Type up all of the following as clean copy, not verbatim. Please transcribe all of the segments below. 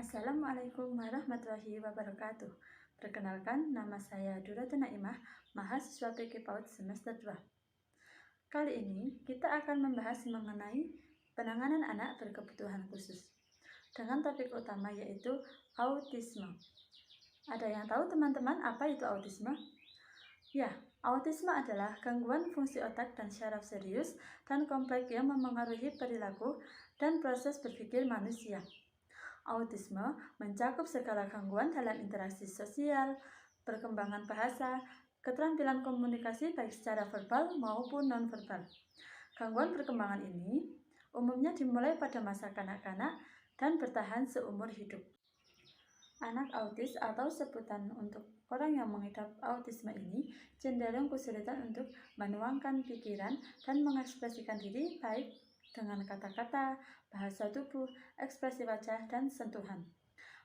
Assalamualaikum warahmatullahi wabarakatuh. Perkenalkan, nama saya Durata Naimah, mahasiswa PK PAUD semester 2. Kali ini kita akan membahas mengenai penanganan anak berkebutuhan khusus dengan topik utama yaitu autisme. Ada yang tahu teman-teman apa itu autisme? Ya, autisme adalah gangguan fungsi otak dan syaraf serius dan kompleks yang memengaruhi perilaku dan proses berpikir manusia. Autisme mencakup segala gangguan dalam interaksi sosial, perkembangan bahasa, keterampilan komunikasi baik secara verbal maupun nonverbal. Gangguan perkembangan ini umumnya dimulai pada masa kanak-kanak dan bertahan seumur hidup. Anak autis atau sebutan untuk orang yang mengidap autisme ini cenderung kesulitan untuk menuangkan pikiran dan mengekspresikan diri baik dengan kata-kata, bahasa tubuh, ekspresi wajah, dan sentuhan.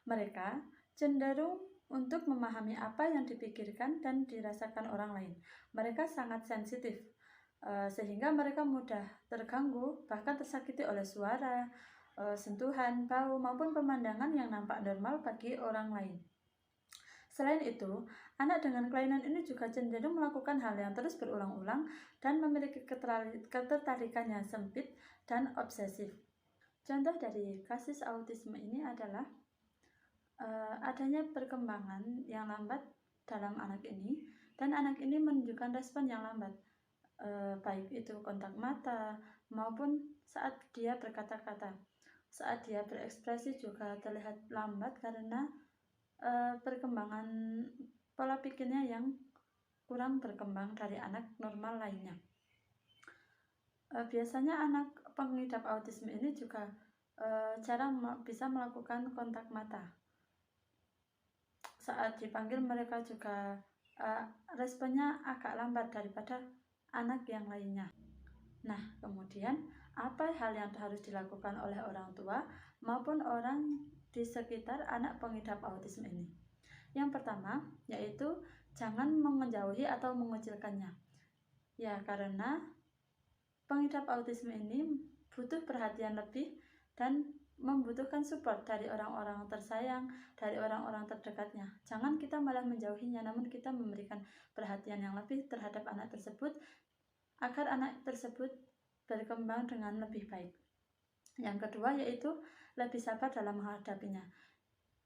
Mereka cenderung untuk memahami apa yang dipikirkan dan dirasakan orang lain. Mereka sangat sensitif, sehingga mereka mudah terganggu, bahkan tersakiti oleh suara, sentuhan, bau, maupun pemandangan yang nampak normal bagi orang lain. Selain itu, anak dengan kelainan ini juga cenderung melakukan hal yang terus berulang-ulang dan memiliki ketertarikan yang sempit dan obsesif. Contoh dari kasus autisme ini adalah adanya perkembangan yang lambat dalam anak ini, dan anak ini menunjukkan respon yang lambat, baik itu kontak mata maupun saat dia berkata-kata. Saat dia berekspresi juga terlihat lambat karena perkembangan pola pikirnya yang kurang berkembang dari anak normal lainnya. Biasanya anak pengidap autisme ini juga jarang bisa melakukan kontak mata. Saat dipanggil mereka juga responnya agak lambat daripada anak yang lainnya. Nah, kemudian apa hal yang harus dilakukan oleh orang tua maupun orang di sekitar anak pengidap autisme ini? Yang pertama, yaitu jangan menjauhi atau mengucilkannya. Ya, karena pengidap autisme ini butuh perhatian lebih dan membutuhkan support dari orang-orang tersayang, dari orang-orang terdekatnya. Jangan kita malah menjauhinya, namun kita memberikan perhatian yang lebih terhadap anak tersebut agar anak tersebut berkembang dengan lebih baik. Yang kedua yaitu lebih sabar dalam menghadapinya.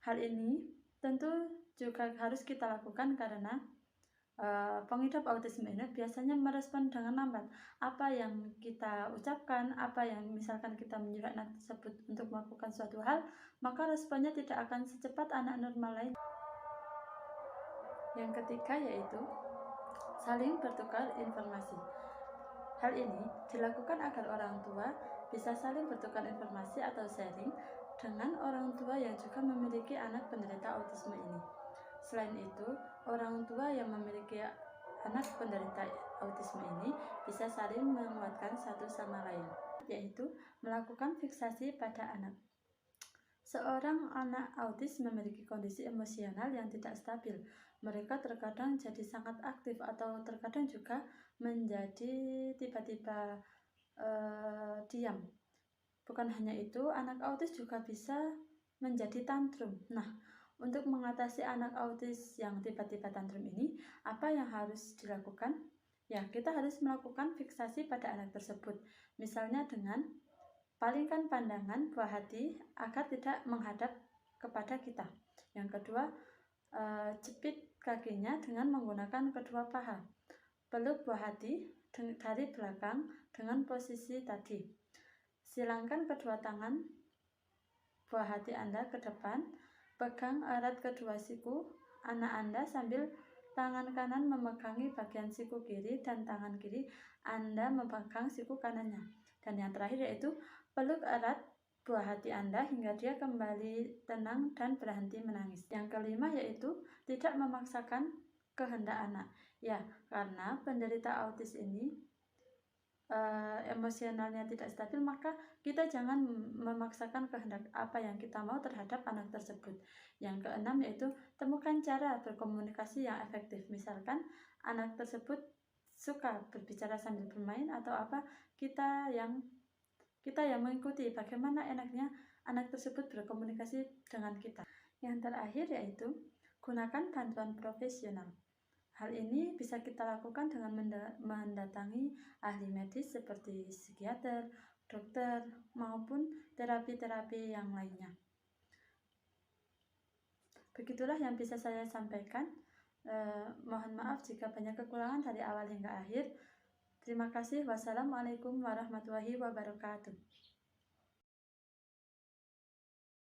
Hal ini tentu juga harus kita lakukan karena pengidap autisme ini biasanya merespon dengan lambat. Apa yang kita ucapkan, apa yang misalkan kita menyuruh anak tersebut untuk melakukan suatu hal, maka responnya tidak akan secepat anak normal lain. Yang ketiga yaitu saling bertukar informasi. Hal ini dilakukan agar orang tua bisa saling bertukar informasi atau sharing dengan orang tua yang juga memiliki anak penderita autisme ini. Selain itu, orang tua yang memiliki anak penderita autisme ini bisa saling menguatkan satu sama lain, yaitu melakukan fiksasi pada anak. Seorang anak autis memiliki kondisi emosional yang tidak stabil. Mereka terkadang jadi sangat aktif atau terkadang juga menjadi tiba-tiba diam. Bukan hanya itu, anak autis juga bisa menjadi tantrum. Nah, untuk mengatasi anak autis yang tiba-tiba tantrum ini, apa yang harus dilakukan? Ya, kita harus melakukan fiksasi pada anak tersebut. Misalnya dengan palingkan pandangan buah hati agar tidak menghadap kepada kita. Yang kedua, jepit kakinya dengan menggunakan kedua paha. Peluk buah hati dari belakang dengan posisi tadi. Silangkan kedua tangan buah hati Anda ke depan. Pegang erat kedua siku anak Anda sambil tangan kanan memegangi bagian siku kiri dan tangan kiri Anda memegang siku kanannya. Dan yang terakhir yaitu peluk erat buah hati Anda hingga dia kembali tenang dan berhenti menangis. Yang kelima yaitu tidak memaksakan kehendak anak. Ya, karena penderita autis ini emosionalnya tidak stabil, maka kita jangan memaksakan kehendak apa yang kita mau terhadap anak tersebut. Yang keenam yaitu temukan cara berkomunikasi yang efektif. Misalkan anak tersebut suka berbicara sambil bermain atau apa, kita yang mengikuti bagaimana enaknya anak tersebut berkomunikasi dengan kita. Yang terakhir yaitu gunakan bantuan profesional. Hal ini bisa kita lakukan dengan mendatangi ahli medis seperti psikiater, dokter, maupun terapi-terapi yang lainnya. Begitulah yang bisa saya sampaikan. Mohon maaf jika banyak kekurangan dari awal hingga akhir. Terima kasih. Wassalamualaikum warahmatullahi wabarakatuh.